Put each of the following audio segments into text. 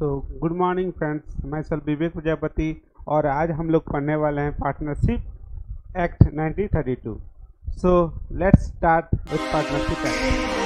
Good morning friends, मैं self विवेक प्रजापति और आज हम लोग पढ़ने वाले हैं partnership act 1932। So let's start with partnership act.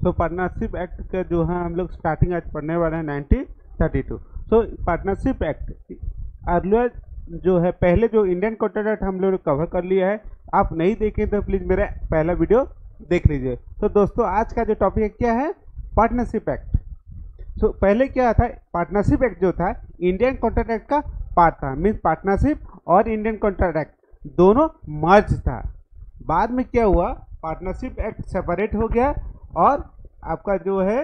तो पार्टनरशिप एक्ट का जो है हम लोग स्टार्टिंग आज पढ़ने वाले हैं 1932। सो पार्टनरशिप एक्ट अर्लियर जो है पहले जो इंडियन कॉन्ट्रैक्ट एक्ट हम लोग कवर कर लिया है। आप नहीं देखें तो प्लीज़ मेरा पहला वीडियो देख लीजिए। तो दोस्तों आज का जो टॉपिक क्या है, पार्टनरशिप एक्ट। सो पहले क्या था, पार्टनरशिप एक्ट जो था इंडियन कॉन्ट्रैक्ट एक्ट का पार्ट था। मीन्स पार्टनरशिप और इंडियन कॉन्ट्रैक्ट एक्ट दोनों मर्ज था। बाद में क्या हुआ, पार्टनरशिप एक्ट सेपरेट हो गया और आपका जो है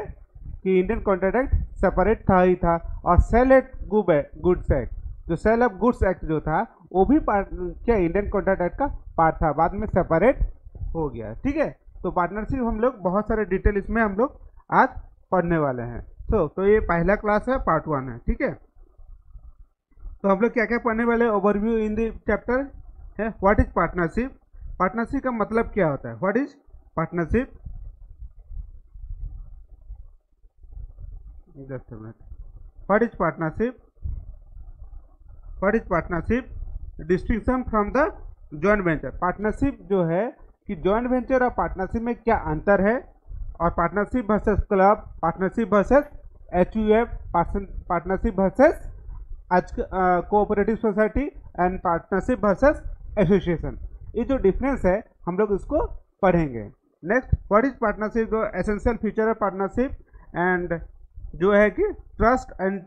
कि इंडियन कॉन्ट्रैक्ट एक्ट सेपरेट था ही था। और सेल एट गुड्स एक्ट, जो सेल ऑफ गुड्स एक्ट जो था वो भी क्या इंडियन कॉन्ट्रैक्ट एक्ट का पार्ट था, बाद में सेपरेट हो गया। ठीक है, तो पार्टनरशिप हम लोग बहुत सारे डिटेल इसमें हम लोग आज पढ़ने वाले हैं। तो ये पहला क्लास है, पार्ट 1 है। ठीक है, तो हम लोग क्या क्या पढ़ने वाले, ओवरव्यू इन द चैप्टर है व्हाट इज पार्टनरशिप। पार्टनरशिप का मतलब क्या होता है, what is partnership. Just a minute. What is partnership? What is partnership? Distinction from the joint venture. Partnership जो है कि जॉइंट वेंचर और पार्टनरशिप में क्या अंतर है, और partnership versus club, partnership versus HUF, partnership versus cooperative society and partnership versus association. ये जो डिफरेंस है हम लोग इसको पढ़ेंगे। नेक्स्ट, व्हाट इज पार्टनरशिप, जो एसेंशियल फीचर है पार्टनरशिप, एंड जो है कि trust and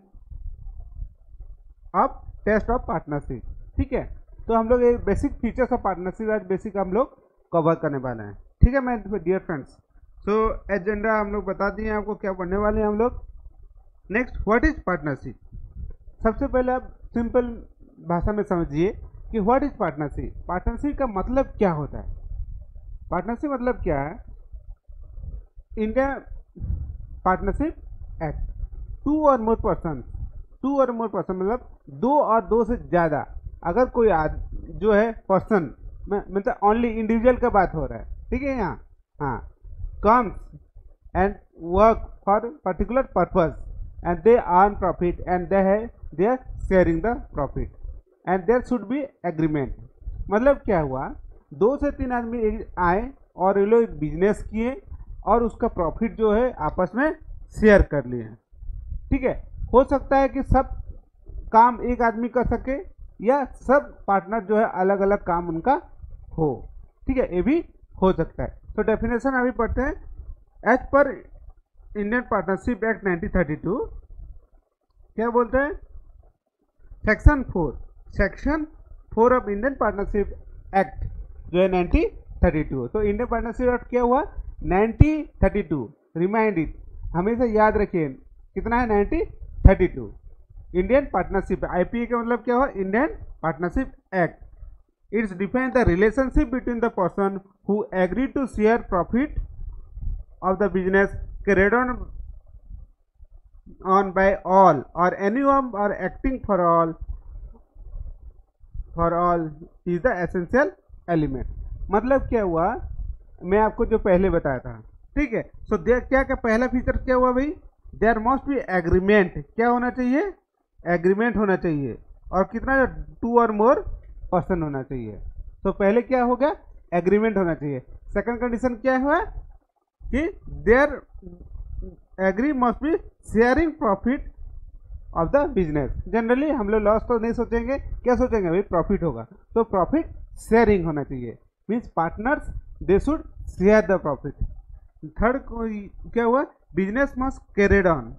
of test of partnership. ठीक है, तो हम लोग एक बेसिक फीचर्स ऑफ पार्टनरशिप आज बेसिक हम लोग कवर करने वाले हैं। ठीक है मैं डियर फ्रेंड्स, सो एजेंडा हम लोग बता दिए आपको क्या पढ़ने वाले हैं हम लोग। Next, what is partnership. सबसे पहले आप सिंपल भाषा में समझिए कि व्हाट इज पार्टनरशिप। पार्टनरशिप का मतलब क्या होता है। पार्टनरशिप मतलब क्या है, इंडिया पार्टनरशिप एक्ट, टू और मोर पर्सन मतलब दो और दो से ज़्यादा, अगर कोई जो है पर्सन मतलब ओनली इंडिविजुअल का बात हो रहा है। ठीक है, यहाँ हाँ, comes and work for particular purpose and they earn profit and they are sharing the profit and there should be agreement. मतलब क्या हुआ, 2 से 3 आदमी आए और ये लोग एक बिजनेस किए और उसका प्रॉफिट जो है आपस में शेयर कर लिए। ठीक है, हो सकता है कि सब काम एक आदमी कर सके या सब पार्टनर जो है अलग अलग काम उनका हो। ठीक है, ये भी हो सकता है। तो डेफिनेशन अभी पढ़ते हैं। As per Indian partnership act 1932 क्या बोलते हैं, section 4 of Indian partnership act जो है 1932। तो इंडियन पार्टनरशिप एक्ट क्या हुआ 1932, रिमाइंड इट, हमेशा याद रखिए कितना है 1932। इंडियन पार्टनरशिप IPA का मतलब क्या हुआ, Indian partnership act. It's define the relationship between the person who agree to share profit of the business carried on by all or any one or acting for all is the essential element. मतलब क्या हुआ, मैं आपको जो पहले बताया था। ठीक है, सो देयर क्या पहला फीचर क्या हुआ भाई, देयर मस्ट बी एग्रीमेंट। क्या होना चाहिए, एग्रीमेंट होना चाहिए, और कितना, 2 और मोर पर्सन होना चाहिए। तो पहले क्या हो गया, एग्रीमेंट होना चाहिए। सेकंड कंडीशन क्या हुआ कि there agree must be sharing profit of the business. Generally हम लोग लॉस तो नहीं सोचेंगे, क्या सोचेंगे भाई, प्रॉफिट होगा, तो प्रॉफिट शेयरिंग होना चाहिए। Means partners they should share the profit. Third क्या हुआ, business must carried on.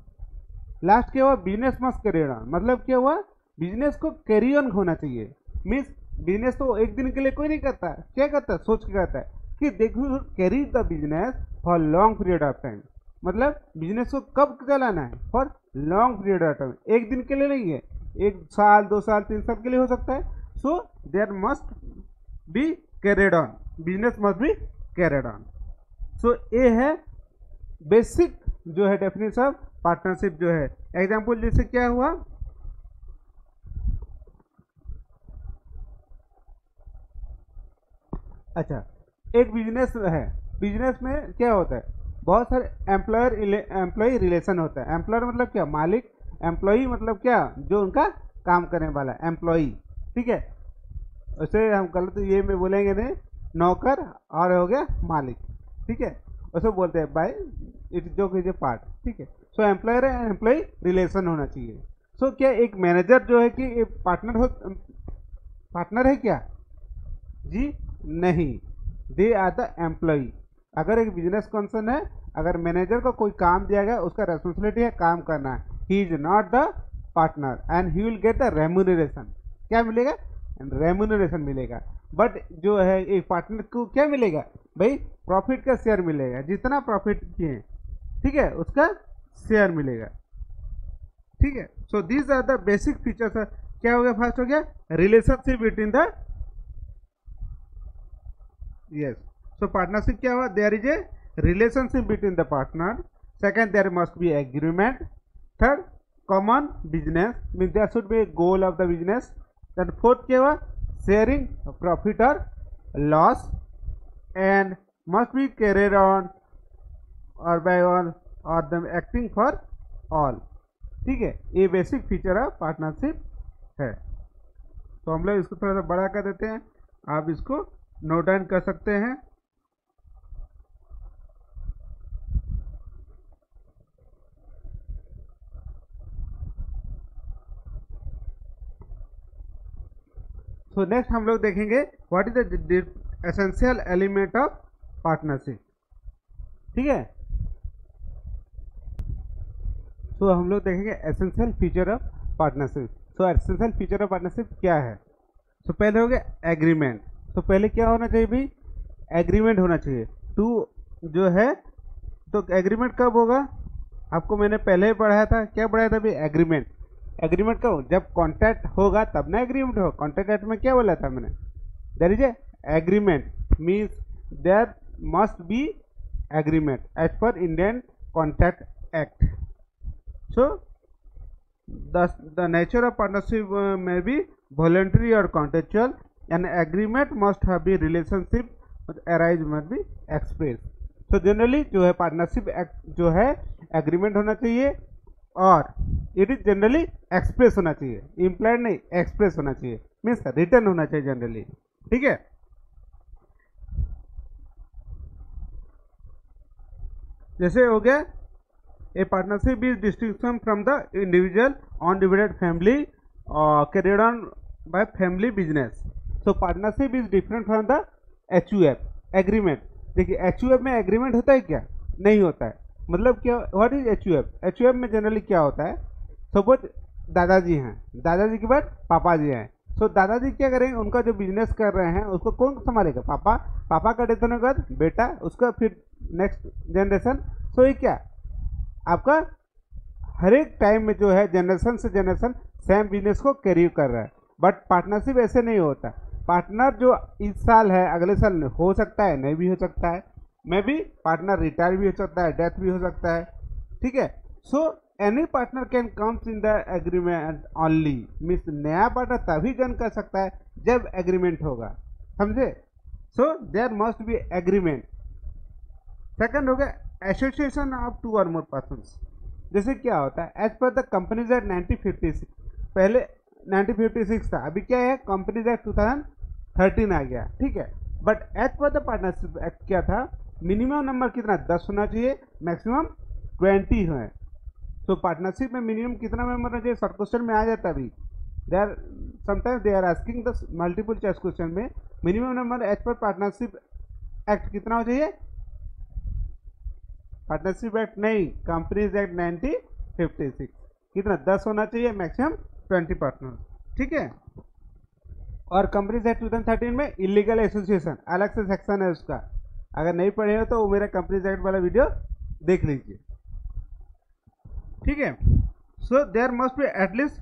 Last क्या हुआ, बिजनेस मस्ट कैरिड ऑन। मतलब क्या हुआ, बिजनेस को कैरी ऑन होना चाहिए। मीन्स बिजनेस तो एक दिन के लिए कोई नहीं करता है, क्या करता है, सोच के करता है कि देखो carry the business for long period of time. मतलब बिजनेस को कब चलाना है, for long period of time, एक दिन के लिए नहीं है, 1 साल 2 साल 3 साल के लिए हो सकता है। So there must be carried on, business must be carried on. So ये है बेसिक जो है डेफिनेशन ऑफ पार्टनरशिप जो है। एग्जाम्पल जैसे क्या हुआ, अच्छा एक बिजनेस है, बिजनेस में क्या होता है, बहुत सारे एम्प्लॉय रिलेशन होता है। एम्प्लॉयर मतलब क्या, मालिक, एम्प्लॉई मतलब क्या, जो उनका काम करने वाला एम्प्लॉई, ठीक है। वैसे हम गलत ये में बोलेंगे नहीं, नौकर और हो गया मालिक, ठीक है, वैसे बोलते हैं बाय इट जो कीजिए पार्ट, ठीक है। सो एम्प्लॉयर एंड एम्प्लॉई रिलेशन होना चाहिए। सो क्या एक मैनेजर जो है कि पार्टनर है क्या, जी नहीं, दे आर द एम्प्लॉई। अगर एक बिजनेस कंसर्न है, अगर मैनेजर को कोई काम दिया गया, उसका रेस्पॉन्सिबिलिटी है काम करना, he is not the partner and he will get the remuneration. क्या मिलेगा, रेम्यूनरेशन मिलेगा। बट जो है एक पार्टनर को क्या मिलेगा भाई, प्रॉफिट का शेयर मिलेगा, जितना प्रॉफिट किए, ठीक है, उसका शेयर मिलेगा, ठीक है। So these are the basic features. क्या हो गया, फर्स्ट हो गया relationship between the, yes, so partnership क्या हुआ, there is a relationship between the partner. Second, there must be agreement. Third, common business, means there should be a goal of the business. Then fourth क्या हुआ, sharing profit or loss, and must be carried on or by all or them acting for all, ठीक है। ये basic feature of partnership है। तो हम लोग इसको थोड़ा सा बड़ा कर देते हैं, आप इसको नोट डाउन कर सकते हैं। सो नेक्स्ट हम लोग देखेंगे what is the essential element of partnership, ठीक है। सो हम लोग देखेंगे essential feature of partnership. So essential feature of partnership क्या है। सो पहले हो गया एग्रीमेंट। तो पहले क्या होना चाहिए भाई, एग्रीमेंट होना चाहिए। टू जो है, तो एग्रीमेंट कब होगा, आपको मैंने पहले ही पढ़ाया था, क्या पढ़ाया था भाई, एग्रीमेंट। एग्रीमेंट कब, जब कॉन्ट्रैक्ट होगा तब ना एग्रीमेंट हो। कॉन्ट्रैक्ट एक्ट में क्या बोला था मैंने, there is a agreement, means there must be agreement as per Indian contract act. So the nature of partnership may be voluntary or contractual, an agreement must have be relationship arise must be express. तो generally जो है partnership जो है agreement होना चाहिए, और it is generally express होना चाहिए, इम्प्लाइड नहीं, एक्सप्रेस होना चाहिए, मीन्स रिटर्न होना चाहिए जनरली, ठीक है। जैसे हो गया a partnership is distinction from the individual undivided family carried on by family business. So partnership is different from the HUF agreement. देखिए HUF में एग्रीमेंट होता है क्या, नहीं होता है। मतलब क्या, व्हाट इज HUF, HUF में जनरली क्या होता है, सपोज दादाजी हैं, दादाजी के बाद पापा जी हैं। सो दादाजी क्या करेंगे, उनका जो बिजनेस कर रहे हैं उसको कौन संभालेगा, पापा। पापा का डेथ होने के बाद बेटा, उसका फिर नेक्स्ट जनरेशन। सो ये क्या आपका हर एक टाइम में जो है जनरेशन से जनरेशन सेम बिजनेस को कैरी कर रहा है। बट पार्टनरशिप ऐसे नहीं होता। पार्टनर जो इस साल है अगले साल हो सकता है, नहीं भी हो सकता है, मे बी पार्टनर रिटायर भी हो सकता है, डेथ भी हो सकता है, ठीक है। So any partner can comes in the agreement only, means नया पार्टनर तभी ज्वाइन कर सकता है जब एग्रीमेंट होगा, समझे। So there must be agreement. Second हो गया association of 2 or more persons. जैसे क्या होता है, as per the companies act 1956, पहले 1956 था, अभी क्या है कंपनीज एक्ट 2013 आ गया, ठीक है। But as per the partnership act क्या था, मिनिमम नंबर कितना 10 होना चाहिए, मैक्सिमम 20 है। तो पार्टनरशिप में मिनिमम कितना मेंबर होना चाहिए, शॉर्ट क्वेश्चन में आ जाता है। अभी they are sometimes they are asking the multiple choice question में minimum number as per partnership act कितना हो चाहिए, पार्टनरशिप एक्ट नहीं, कंपनीज एक्ट 1956 कितना 10 होना चाहिए, मैक्सिमम 20 पार्टनर, ठीक है। और कंपनीज एक्ट 2013 में इलीगल एसोसिएशन अलग से सेक्शन है उसका, अगर नहीं पढ़े हो तो वो मेरा कंपनीज एक्ट वाला वीडियो देख लीजिए, ठीक है। So there must be at least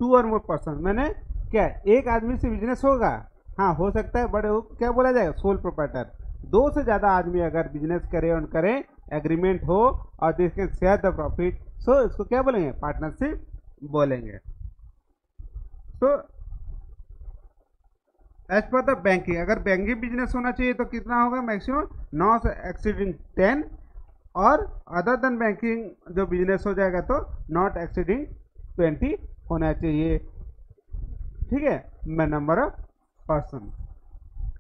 2 or more person. मैंने क्या एक आदमी से बिजनेस होगा, हाँ हो सकता है, बट वो क्या बोला जाएगा, सोल प्रोप्राइटर। दो से ज़्यादा आदमी अगर बिजनेस करें एग्रीमेंट हो और this can share the profit, so इसको क्या बोलेंगे, पार्टनरशिप बोलेंगे। तो एज पर द बैंकिंग, अगर बैंकिंग बिजनेस होना चाहिए तो कितना होगा, मैक्सिमम नॉट एक्सीडिंग 10, और अदर देन बैंकिंग जो बिजनेस हो जाएगा तो नॉट एक्सीडिंग 20 होना चाहिए, ठीक है, नंबर ऑफ पर्सन।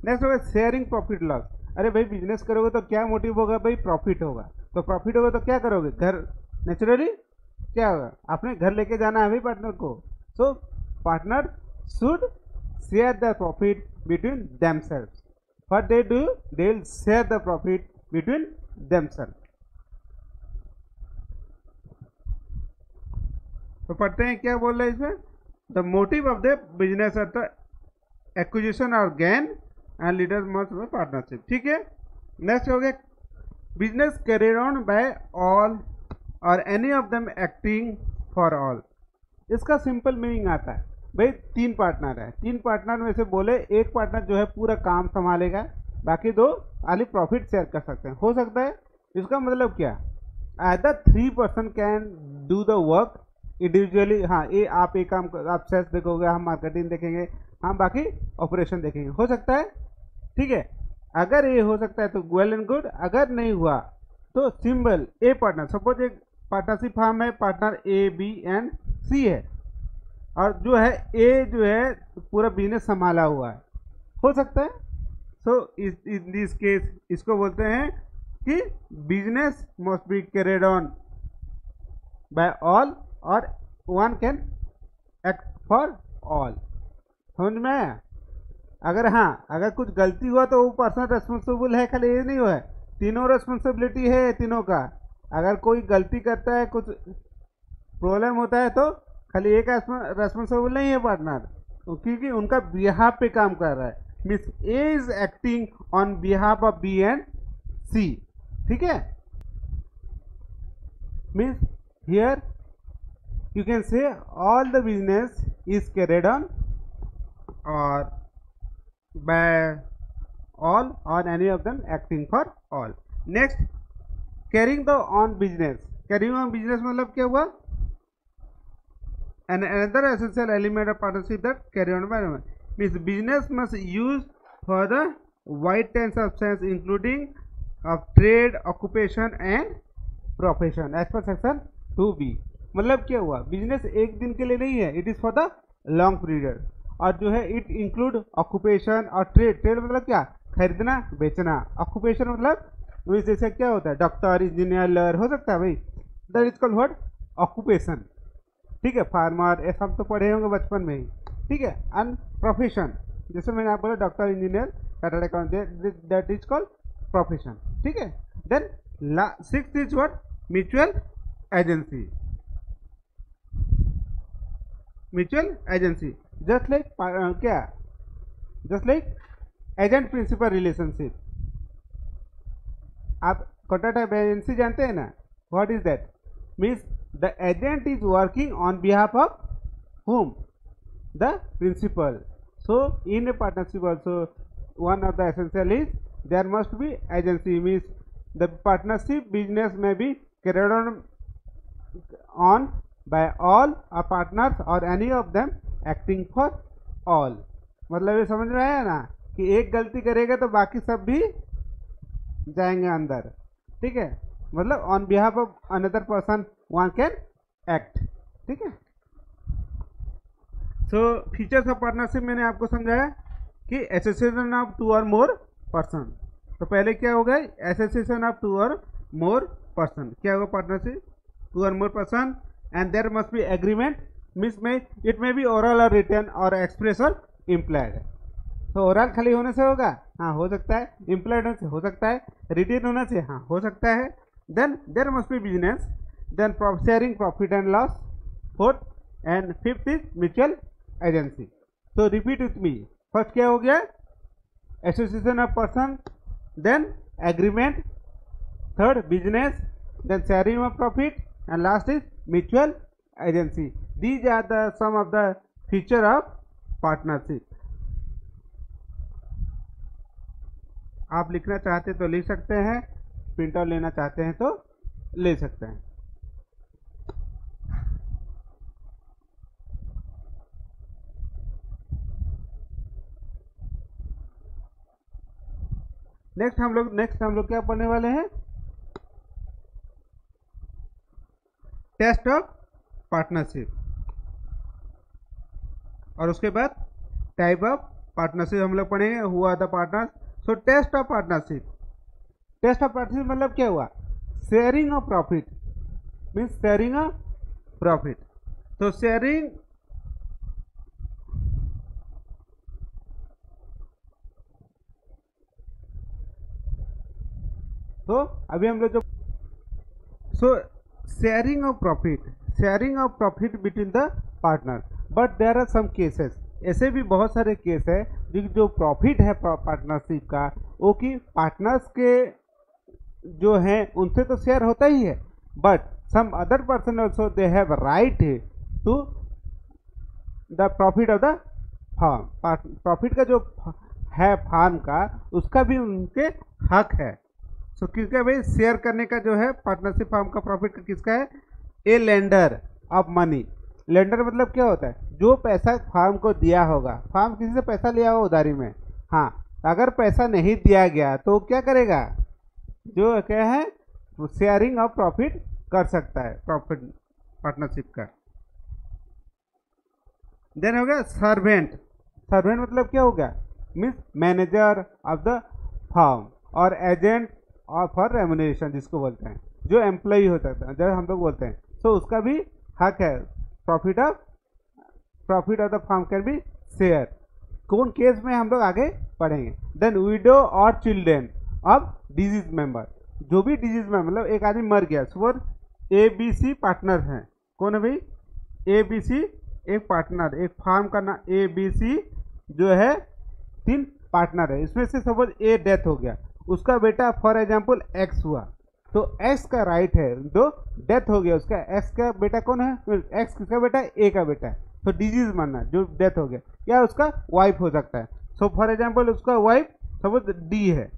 नेक्स्ट होगा शेयरिंग प्रॉफिट लॉस। अरे भाई बिजनेस करोगे तो क्या मोटिव होगा भाई, प्रॉफिट होगा, तो प्रॉफिट होगा तो क्या करोगे, घर नेचुरली क्या होगा, अपने घर लेके जाना है भाई पार्टनर को, so partner should share the profit between themselves, what they do, they will share the profit between themselves. तो पढ़ते हैं क्या बोल रहे हैं इसमें, the motive of the business at the acquisition और gain and leaders must be partnership, ठीक है। नेक्स्ट हो गया business carried on by all or any of them acting for all. इसका सिंपल मीनिंग आता है भाई, तीन पार्टनर है, तीन पार्टनर में से बोले एक पार्टनर जो है पूरा काम संभालेगा, बाकी दो खाली प्रॉफिट शेयर कर सकते हैं, हो सकता है। इसका मतलब क्या, either 3 person can do the work individually, हाँ ये आप एक काम, आप सेल्स देखोगे, हम मार्केटिंग देखेंगे, हम बाकी ऑपरेशन देखेंगे, हो सकता है, ठीक है। अगर ये हो सकता है तो वेल एंड गुड, अगर नहीं हुआ तो सिंबल ए पार्टनर, सपोज एक पार्टनरशिप फर्म है, पार्टनर ए बी एंड सी है, और जो है ए जो है पूरा बिजनेस संभाला हुआ है, हो सकता है। सो इन दिस केस इसको बोलते हैं कि business must be carried on by all और one can act for all, समझ में आया। अगर हाँ, अगर कुछ गलती हुआ तो वो पर्सन रेस्पॉन्सिबल है, खाली ये नहीं हुआ है, तीनों रेस्पॉन्सिबिलिटी है तीनों का। अगर कोई गलती करता है, कुछ प्रॉब्लम होता है तो खाली एक रेस्पॉन्सिबल नहीं है पार्टनर, क्योंकि उनका बिहाफ पे काम कर रहा है, means A is acting on behalf of B and C, ठीक है। Means here you can say all the business is carried on or by all or any of them acting for all. Next, carrying the on business, carrying on business मतलब क्या हुआ, and another essential element of partnership that carry on by means business must use for the wide range of sense including of trade, occupation and profession as per section 2B। मतलब क्या हुआ, business एक दिन के लिए नहीं है, it is for the long period, और जो है इट इंक्लूड ऑक्यूपेशन और ट्रेड। ट्रेड मतलब क्या, खरीदना बेचना, ऑक्यूपेशन मतलब जैसे क्या होता है, डॉक्टर इंजीनियर लॉयर हो सकता है भाई, that is called what, occupation, ठीक है। फार्मर ये सब तो पढ़े होंगे बचपन में ही, ठीक है। एंड प्रोफेशन, जैसे मैंने आप बोला doctor engineer chartered accountant, that is called profession, ठीक है। Then 6th is what, mutual agency, mutual agency just like क्या, just like agent principal relationship. आप कॉन्ट्रैक्ट ऑफ एजेंसी जानते हैं ना, what is that, means the agent is working on behalf of whom, the principal। so in a partnership also one of the essential is there must be agency, means the partnership business may be carried on by all our partners or any of them acting for all। मतलब ये समझ में आया ना कि एक गलती करेगा तो बाकी सब भी जाएंगे अंदर, ठीक है। मतलब on behalf of another person one can act, ठीक है। सो फीचर्स ऑफ पार्टनरशिप मैंने आपको समझाया कि association of 2 or more person. तो पहले क्या होगा, association of 2 or more person, क्या होगा partnership, 2 or more person, and there must be agreement, means में it may be oral or written or express or implied. तो ओरल खाली होने से होगा, हाँ हो सकता है, इम्प्लाइड होने से हो सकता है, रिटेन होने से हाँ हो सकता है। Then there must be business, then sharing profit and loss, 4th and 5th is mutual agency. तो रिपीट विथ मी, फर्स्ट क्या हो गया, association of person, then agreement, 3rd business, then sharing of profit, and last is mutual agency. These are the some of the feature of partnership. आप लिखना चाहते तो लिख सकते हैं, प्रिंट आउट लेना चाहते हैं तो ले सकते हैं। नेक्स्ट हम लोग क्या पढ़ने वाले हैं, टेस्ट ऑफ पार्टनरशिप, और उसके बाद टाइप ऑफ पार्टनरशिप हम लोग पढ़ेंगे, हुआ था partner. So test of partnership, test of partnership मतलब क्या हुआ, sharing of profit, means sharing of profit. तो शेयरिंग, तो अभी हम लोग जो sharing of profit between the partner, but there are some cases, ऐसे भी बहुत सारे केस है जो प्रॉफिट है पार्टनरशिप का, वो कि पार्टनर्स के जो हैं उनसे तो शेयर होता ही है, but some other person also they have right to the profit of the firm, profit का जो है फार्म का, उसका भी उनके हक है। सो किसका भाई शेयर करने का जो है पार्टनरशिप फार्म का प्रॉफिट का किसका है, ए लेंडर ऑफ मनी। लेंडर मतलब क्या होता है, जो पैसा फार्म को दिया होगा, फार्म किसी से पैसा लिया होगा उधारी में, हाँ, अगर पैसा नहीं दिया गया तो क्या करेगा, जो क्या है शेयरिंग ऑफ प्रॉफिट कर सकता है, प्रॉफिट पार्टनरशिप का। देन हो गया सर्वेंट, सर्वेंट मतलब क्या हो गया, means manager of the firm और एजेंट और फॉर रेम्युनरेशन जिसको बोलते हैं, जो एम्प्लॉई होता है जब हम लोग बोलते हैं, तो उसका भी हक है, profit of the firm can be share. कौन केस में हम लोग आगे पढ़ेंगे। देन विडो और चिल्ड्रेन ऑफ डिजीज मेंबर, जो भी डिजीज में मतलब एक आदमी मर गया, सुपर ABC पार्टनर हैं, कौन है भाई, ABC एक पार्टनर, एक फार्म का नाम ABC जो है 3 पार्टनर है, इसमें से सपोज ए डेथ हो गया, उसका बेटा फॉर एग्जाम्पल एक्स हुआ, तो एक्स का राइट है, जो डेथ हो गया उसका एक्स का बेटा कौन है, एक्स किसका बेटा है, ए का बेटा है, तो डिजीज मानना जो डेथ हो गया, या उसका वाइफ हो सकता है। सो फॉर एग्जाम्पल उसका वाइफ सपोज डी है,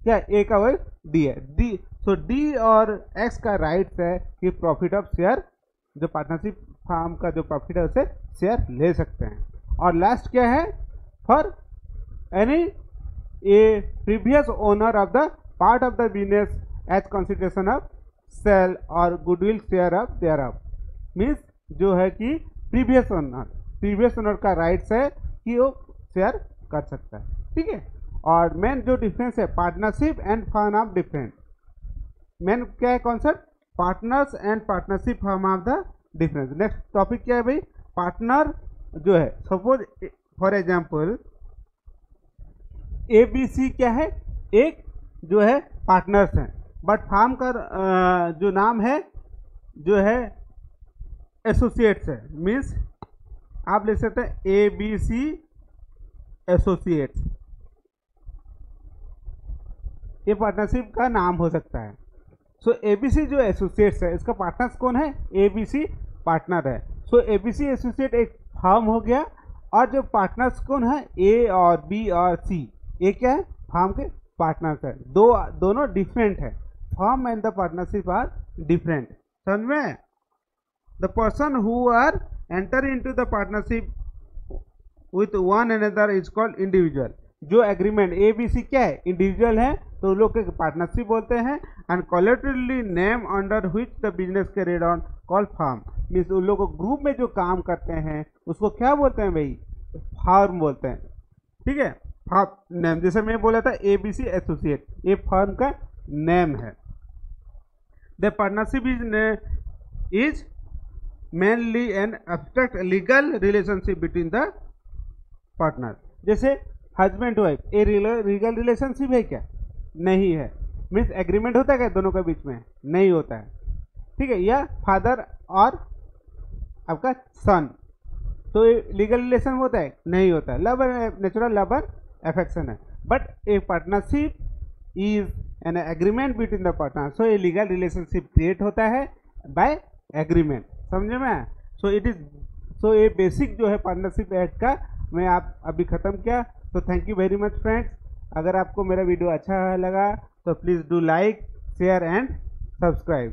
क्या ए का वाइफ डी है, डी, सो डी और एक्स का राइट है कि प्रॉफिट ऑफ शेयर, जो पार्टनरशिप फार्म का जो प्रॉफिट है उसे शेयर ले सकते हैं। और लास्ट क्या है, for any a previous owner of the part of the business as consideration of sale और goodwill share of thereof, means जो है कि प्रीवियस ओनर का राइट्स है कि वो शेयर कर सकता है, ठीक है। और मेन जो डिफरेंस है partnership and firm of different, main क्या है concept, partners and partnership firm of the difference. Next topic क्या है भाई, पार्टनर जो है, सपोज फॉर एग्जाम्पल ABC क्या है, एक जो है पार्टनर्स हैं, बट फार्म का जो नाम है जो है एसोसिएट्स है, मीन्स आप ले सकते हैं ABC एसोसिएट्स, ये पार्टनरशिप का नाम हो सकता है। सो ABC जो एसोसिएट्स है, इसका पार्टनर्स कौन है, ABC पार्टनर है। सो ABC एसोसिएट एक फार्म हो गया, और जो पार्टनर्स कौन है, A और B और C, ये क्या है फार्म के पार्टनर्स है, दोनों डिफरेंट है, firm and the partnership are different, समझ में। The person who are enter into the partnership with one another is called individual. जो एग्रीमेंट ABC क्या है, इंडिविजुअल है, तो लोग के पार्टनरशिप बोलते हैं। And collectively name under which the business carried on called firm, means उन लोगों ग्रुप में जो काम करते हैं उसको क्या बोलते हैं भाई, फार्म बोलते हैं, ठीक है। फार्म नेम, जैसे मैं बोला था ABC एसोसिएट, ये फर्म का नेम है। The partnership is mainly an abstract legal relationship between the partner. जैसे हस्बैंड वाइफ, ये लीगल रिलेशनशिप है क्या, नहीं है, मीन्स एग्रीमेंट होता है क्या दोनों के बीच में, नहीं होता है, ठीक है। या फादर और आपका सन, तो लीगल रिलेशन होता है, नहीं होता है, लव, नेचुरल लव अफेक्शन है। But a partnership is an agreement between the partner, so ये लीगल रिलेशनशिप क्रिएट होता है बाय एग्रीमेंट, समझे में। सो इट इज, सो ये बेसिक जो है पार्टनरशिप एक्ट का मैं आप अभी ख़त्म किया। तो thank you very much friends, अगर आपको मेरा वीडियो अच्छा लगा तो please do like share and subscribe.